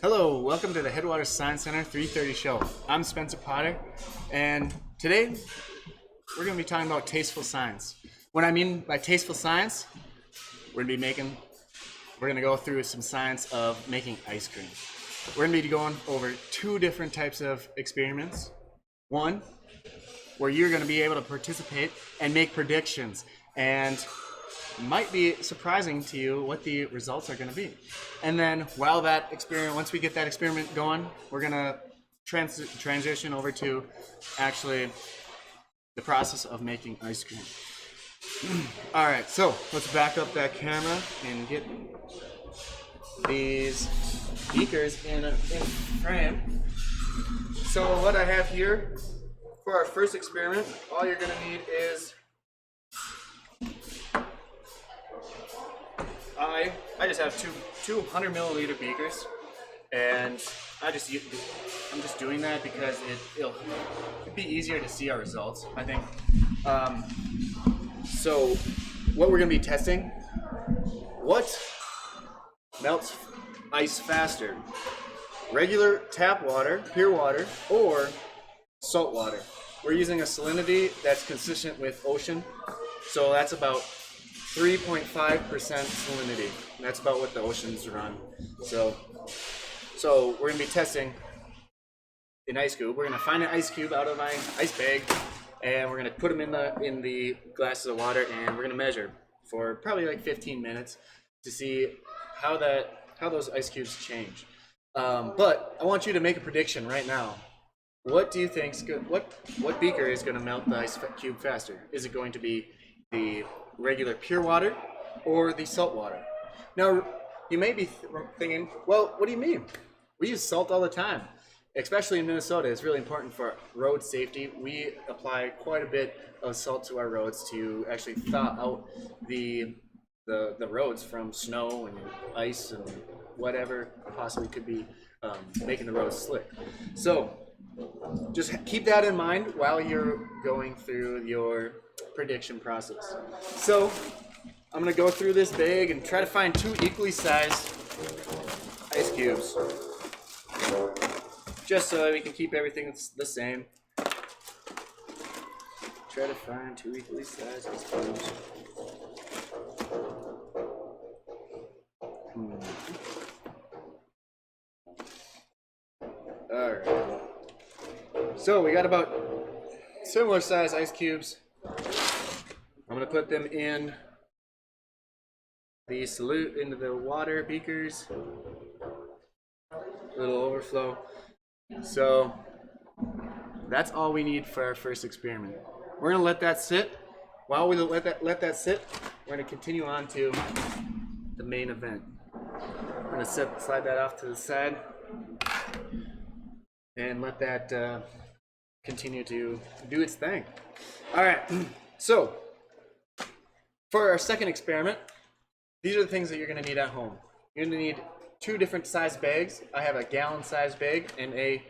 Hello, welcome to the Headwaters Science Center 3:30 show. I'm Spencer Potter, and today we're going to be talking about tasteful science. What I mean by tasteful science, we're going to go through some science of making ice cream. We're going to be going over two different types of experiments. One, where you're going to be able to participate and make predictions, and might be surprising to you what the results are going to be. And then once we get that experiment going, we're going to transition over to actually the process of making ice cream. All right, so let's back up that camera and get these beakers in frame. So what I have here for our first experiment, all you're going to need is I just have two 100 milliliter beakers, and I'm just doing that because it'll be easier to see our results, I think. So what we're going to be testing, what melts ice faster? Regular tap water, pure water, or salt water? We're using a salinity that's consistent with ocean, so that's about 3.5% salinity. And that's about what the oceans run. So we're going to be testing an ice cube. We're going to find an ice cube out of my ice bag, and we're going to put them in the glasses of water, and we're going to measure for probably like 15 minutes to see how those ice cubes change. But I want you to make a prediction right now. What do you think's good? What beaker is going to melt the ice cube faster? Is it going to be the regular pure water or the salt water? Now, you may be thinking, well, what do you mean? We use salt all the time, especially in Minnesota. It's really important for road safety. We apply quite a bit of salt to our roads to actually thaw out the roads from snow and ice and whatever possibly could be making the roads slick. So just keep that in mind while you're going through your prediction process. So I'm going to go through this bag and try to find two equally sized ice cubes, just so we can keep everything the same. Try to find two equally sized ice cubes. Alright. So we got about similar size ice cubes. I'm going to put them in into the water beakers. A little overflow. So that's all we need for our first experiment. We're going to let that sit. While we let that sit, we're going to continue on to the main event. I'm going to slide that off to the side and let that continue to do its thing. All right, so for our second experiment, these are the things that you're going to need at home. You're going to need two different size bags. I have a gallon size bag and a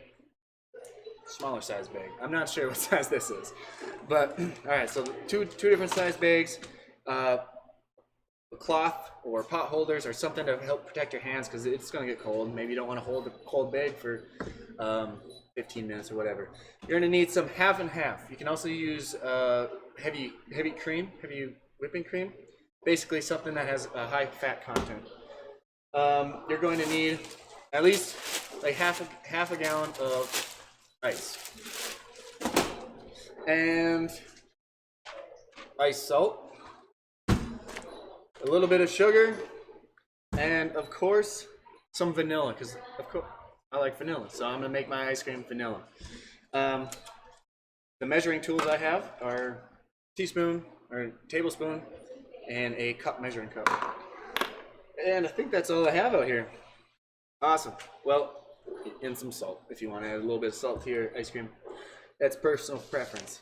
smaller size bag. I'm not sure what size this is, but all right. So two different size bags, a cloth or pot holders or something to help protect your hands because it's going to get cold. Maybe you don't want to hold a cold bag for 15 minutes or whatever. You're going to need some half and half. You can also use heavy whipping cream. Basically something that has a high fat content. You're going to need at least like half a gallon of ice and ice salt, a little bit of sugar, and of course some vanilla, because of course I like vanilla, so I'm gonna make my ice cream vanilla. The measuring tools I have are teaspoon or tablespoon and a measuring cup. And I think that's all I have out here. Awesome. Well, and some salt if you want to add a little bit of salt to your ice cream. That's personal preference.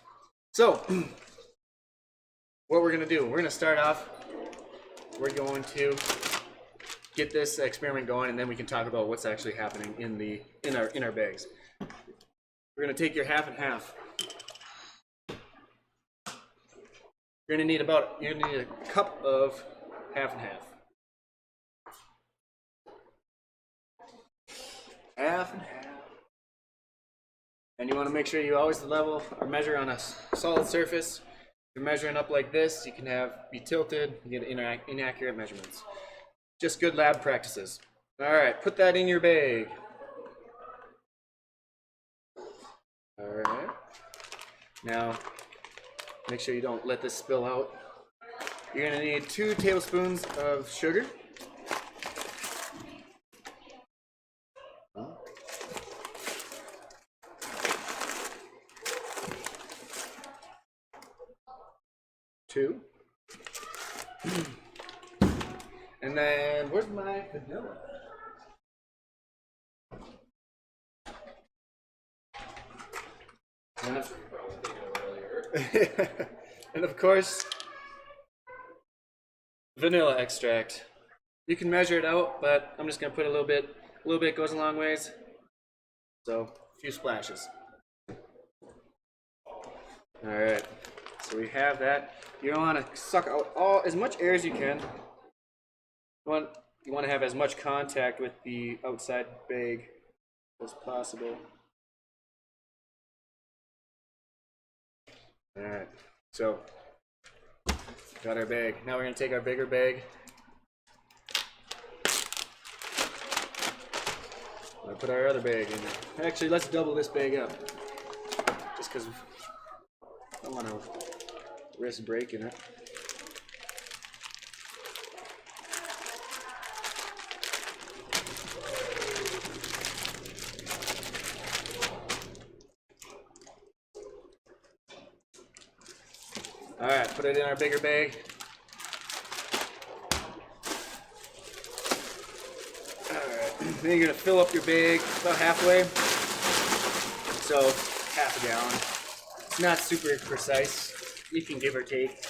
So, what we're going to do, we're going to start off, we're going to get this experiment going, and then we can talk about what's actually happening in our bags. We're going to take your half and half. You're going to need a cup of half and half. half and half. And you want to make sure you always level or measure on a solid surface. If you're measuring up like this, you can be tilted, you get inaccurate measurements. Just good lab practices. All right, put that in your bag. All right. Now, make sure you don't let this spill out. You're going to need 2 tablespoons of sugar. Two. And then, where's my vanilla? And of course, vanilla extract. You can measure it out, but I'm just gonna put a little bit. A little bit goes a long ways. So, a few splashes. All right. So we have that. You want to suck out as much air as you can. You want to have as much contact with the outside bag as possible. All right. So got our bag. Now we're going to take our bigger bag. I'm going to put our other bag in there. Actually, let's double this bag up. Just because I don't want to risk breaking it. All right, put it in our bigger bag. All right, then you're gonna fill up your bag about halfway. So half a gallon. It's not super precise. You can give or take.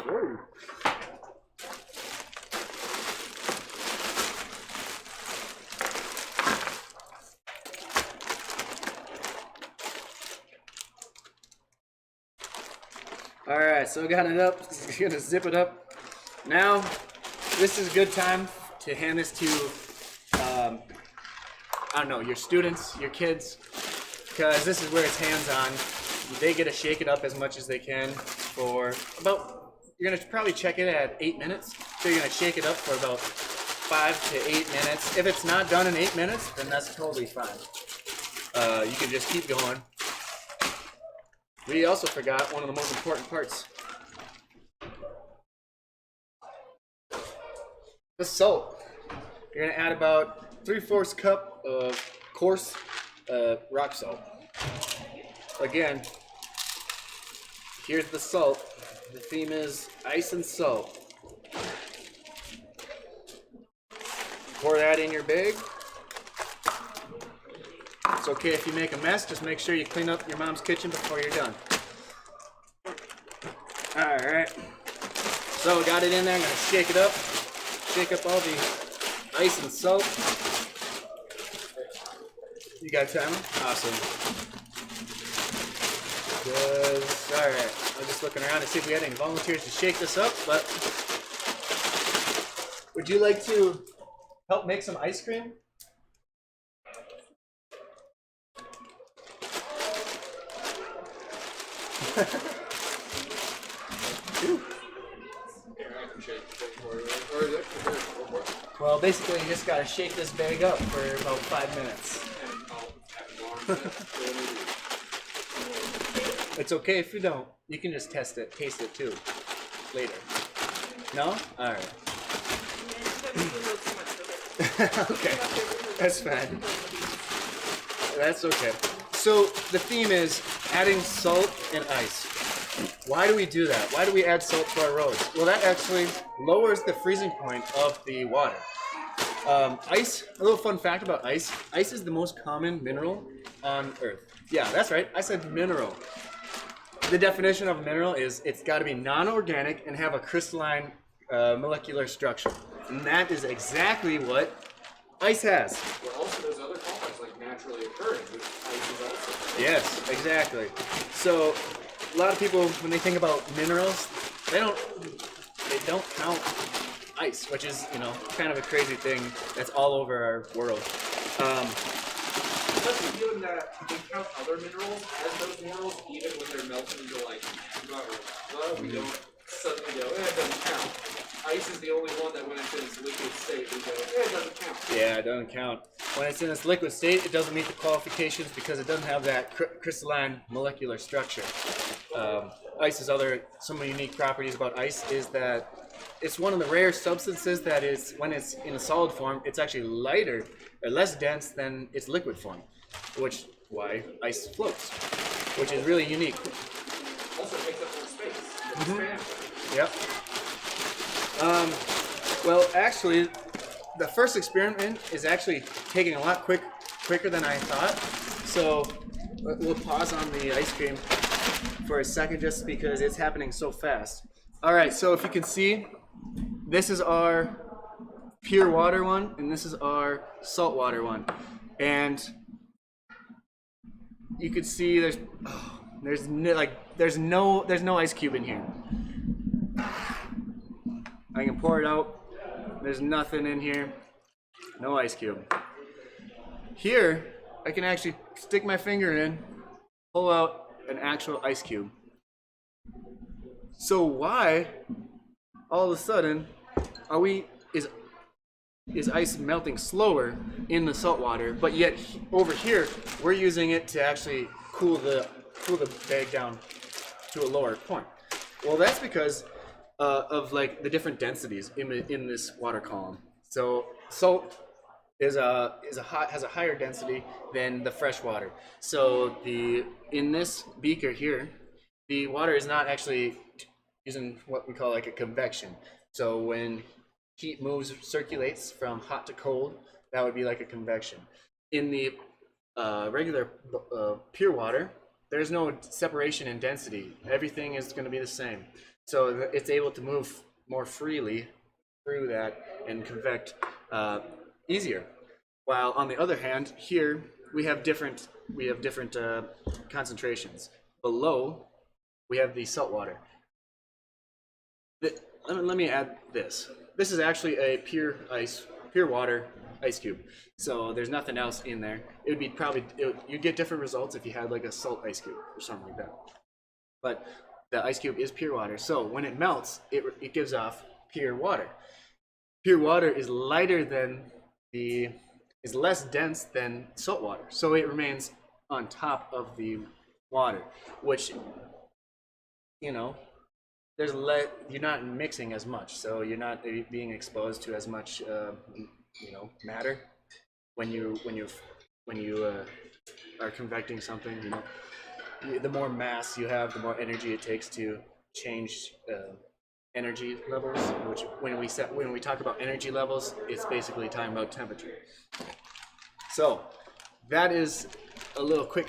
Whoa. All right, so got it up. Just gonna zip it up. Now, this is a good time to hand this to, I don't know, your students, your kids, because this is where it's hands-on. They get to shake it up as much as they can for about, you're gonna probably check it at 8 minutes. So you're gonna shake it up for about 5 to 8 minutes. If it's not done in 8 minutes, then that's totally fine. You can just keep going. We also forgot one of the most important parts. The salt. You're gonna add about 3/4 cup of coarse rock salt. Again, here's the salt. The theme is ice and salt. Pour that in your bag. It's okay if you make a mess, just make sure you clean up your mom's kitchen before you're done. Alright. So we got it in there, I'm gonna shake it up. Shake up all the ice and salt. You got a timer? Awesome. Good. Alright. I'm just looking around to see if we had any volunteers to shake this up, but would you like to help make some ice cream? Well, basically, you just gotta shake this bag up for about 5 minutes. It's okay if you don't. You can just taste it too later. No? All right. Okay, that's fine. That's okay. So the theme is adding salt and ice. Why do we do that? Why do we add salt to our roads? Well, that actually lowers the freezing point of the water. Ice, a little fun fact about ice. Ice is the most common mineral on Earth. Yeah, that's right. I said mineral. The definition of a mineral is it's got to be non-organic and have a crystalline molecular structure. And that is exactly what ice has. Well, also there's other compounds like naturally occurring, which ice is also. Yes, exactly. So a lot of people, when they think about minerals, they don't count ice, which is, you know, kind of a crazy thing that's all over our world. Especially given that we count other minerals as those minerals, even when they're melted into like magma or lava, we don't suddenly go, it doesn't count. Ice is the only one that when it's in its liquid state, we go, it doesn't count. Yeah, it doesn't count. When it's in its liquid state, it doesn't meet the qualifications because it doesn't have that crystalline molecular structure. Ice's some unique properties about ice is that it's one of the rare substances that is, when it's in a solid form, it's actually lighter or less dense than its liquid form, which why ice floats, which is really unique. Also takes up more space. Yep. Well, actually, the first experiment is actually taking a lot quicker than I thought. So we'll pause on the ice cream for a second just because it's happening so fast. All right, so if you can see, this is our pure water one, and this is our salt water one. And you can see there's no ice cube in here. I can pour it out. There's nothing in here. No ice cube. Here, I can actually stick my finger in, pull out an actual ice cube. So why, all of a sudden, is ice melting slower in the salt water, but yet over here we're using it to actually cool the bag down to a lower point? Well, that's because of like the different densities in this water column. So salt has a higher density than the fresh water. So in this beaker here, the water is not actually using what we call like a convection. So when heat circulates from hot to cold, that would be like a convection. In the regular pure water, there's no separation in density. Everything is going to be the same. So it's able to move more freely through that and convect easier. While on the other hand, here we have different concentrations. Below, we have the salt water. Let me add this. This is actually a pure water ice cube. So there's nothing else in there. It would be you'd get different results if you had like a salt ice cube or something like that. But the ice cube is pure water. So when it melts, it gives off pure water. Pure water is is less dense than salt water. So it remains on top of the water, which, you know, you're not mixing as much, so you're not being exposed to as much matter when you are convecting something. You know, the more mass you have, the more energy it takes to change energy levels. Which when we talk about energy levels, it's basically talking about temperature. So that is a little quick,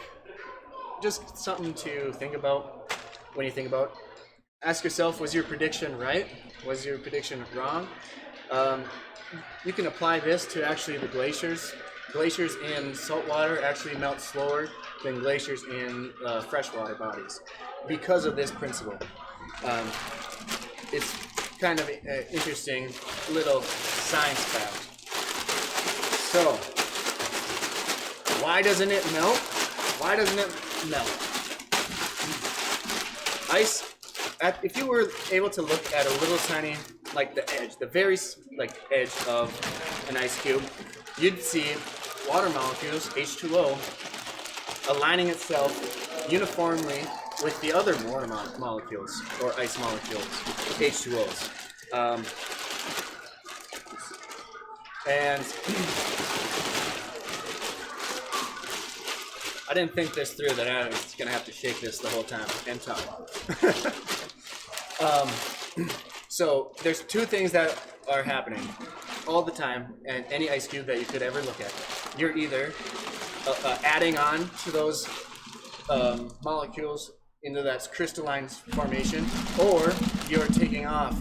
just something to think about when you think about. Ask yourself, was your prediction right? Was your prediction wrong? You can apply this to actually the glaciers. Glaciers in salt water actually melt slower than glaciers in freshwater bodies because of this principle. It's kind of an interesting little science fact. So, why doesn't it melt? Why doesn't it melt? Ice. If you were able to look at a little tiny, like the edge, the very edge of an ice cube, you'd see water molecules, H2O, aligning itself uniformly with the other water molecules, or ice molecules, H2Os. And I didn't think this through, that I was going to have to shake this the whole time and talk. So there's two things that are happening all the time in any ice cube that you could ever look at. You're either adding on to those molecules into that crystalline formation, or you're taking off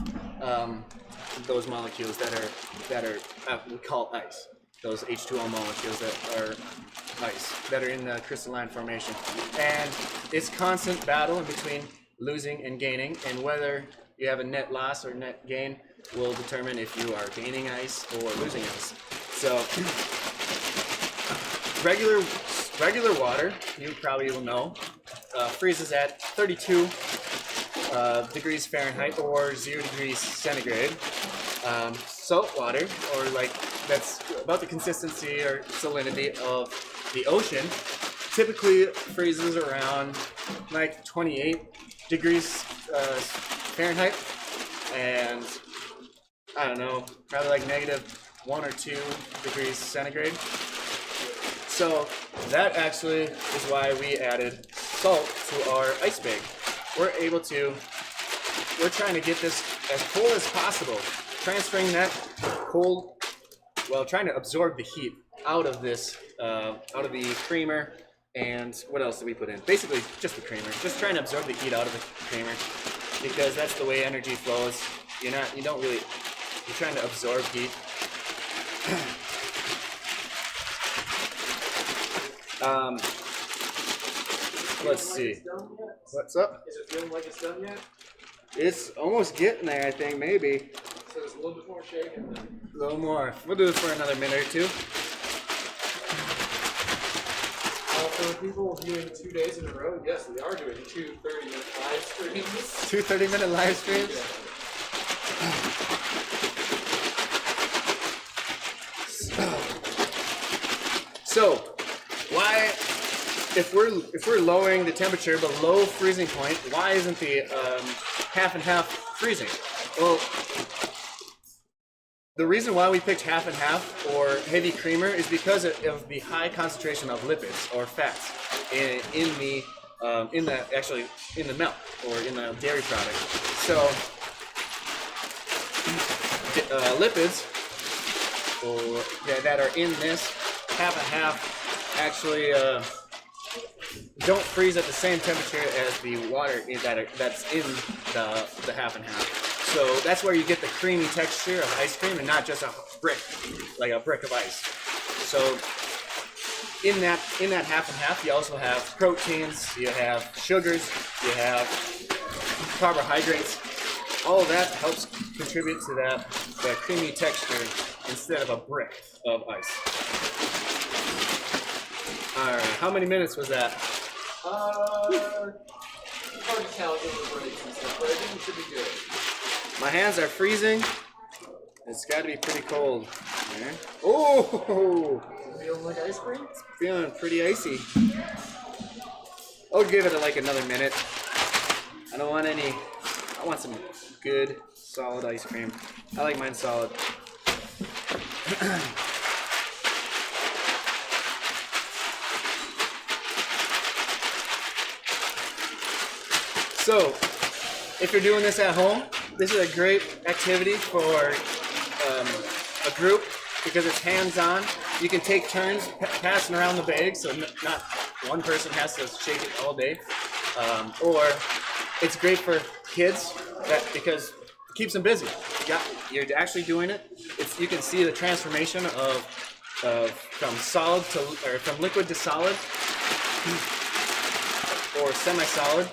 those molecules that are we call ice. Those H2O molecules that are ice. that are in the crystalline formation. And it's constant battle in between losing and gaining, and whether you have a net loss or net gain will determine if you are gaining ice or losing ice. So regular water, you probably will know, freezes at 32 degrees Fahrenheit or 0 degrees centigrade. Salt water, or like that's about the consistency or salinity of the ocean, typically freezes around like 28 degrees Fahrenheit, and I don't know, probably like -1 or 2 degrees centigrade. So that actually is why we added salt to our ice bag. We're trying to get this as cold as possible, transferring that cold, well, trying to absorb the heat out of this, out of the creamer. And what else did we put in? Basically, just the creamer. Just trying to absorb the heat out of the creamer, because that's the way energy flows. You're trying to absorb heat. Let's see. What's up? Is it feeling like it's done yet? It's almost getting there, I think, maybe. So there's a little bit more shaking then. A little more. We'll do this for another minute or two. For people viewing 2 days in a row, yes, we are doing 2 30-minute live streams. 2 30-minute live streams? Yeah. So, why, if we're lowering the temperature below freezing point, why isn't the half and half freezing? Well, the reason why we picked half and half or heavy creamer is because of the high concentration of lipids or fats in the milk or in the dairy product. So lipids that are in this half and half actually don't freeze at the same temperature as the water that's in the half and half. So that's where you get the creamy texture of ice cream and not just a brick, like a brick of ice. So in that half and half, you also have proteins, you have sugars, you have carbohydrates. All of that helps contribute to that creamy texture instead of a brick of ice. All right, how many minutes was that? Hard to tell with the breaks and stuff, but I think it should be good. My hands are freezing. It's got to be pretty cold. Yeah. Oh! Feeling like ice cream? It's feeling pretty icy. I'll give it like another minute. I don't want any. I want some good, solid ice cream. I like mine solid. So, if you're doing this at home, this is a great activity for a group because it's hands-on. You can take turns passing around the bag, so not one person has to shake it all day. Or it's great for kids because it keeps them busy. You're actually doing it. You can see the transformation from solid to from liquid to solid or semi-solid.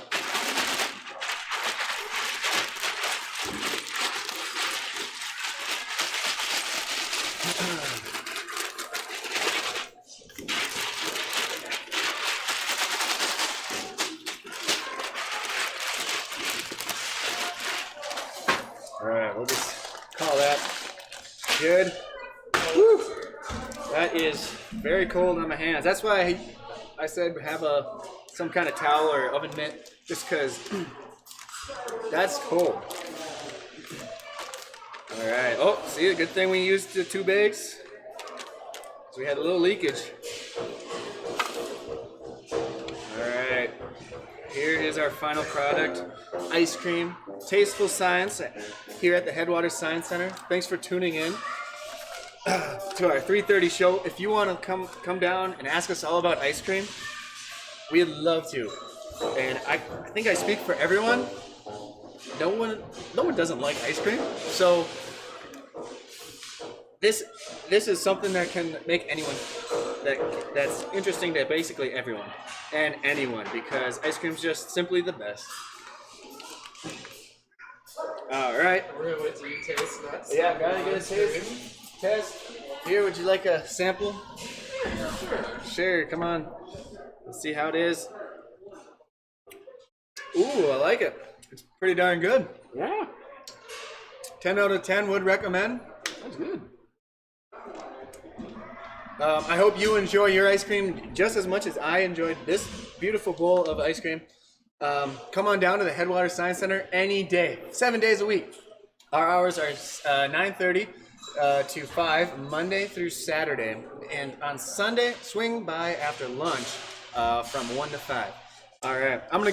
Alright, we'll just call that good. Woo! That is very cold on my hands. That's why I said have some kind of towel or oven mitt, just because that's cold. Alright, oh, see, a good thing we used the 2 bags. So we had a little leakage. Alright, here is our final product, ice cream. Tasteful Science here at the Headwaters Science Center. Thanks for tuning in to our 3:30 show. If you want to come down and ask us all about ice cream, we'd love to. And I think I speak for everyone. No one doesn't like ice cream. So this is something that can make anyone that's interesting to basically everyone and anyone because ice cream's just simply the best. All right. We're gonna wait till you taste that. Yeah, gotta get a taste. Test. Here, would you like a sample? Sure. Sure, come on. Let's see how it is. Ooh, I like it. It's pretty darn good. Yeah, 10 out of 10 would recommend. that's good. I hope you enjoy your ice cream just as much as I enjoyed this beautiful bowl of ice cream. Come on down to the Headwater Science Center any day, 7 days a week. Our hours are 9:30 to 5, Monday through Saturday. And on Sunday, swing by after lunch from 1 to 5. All right, I'm going to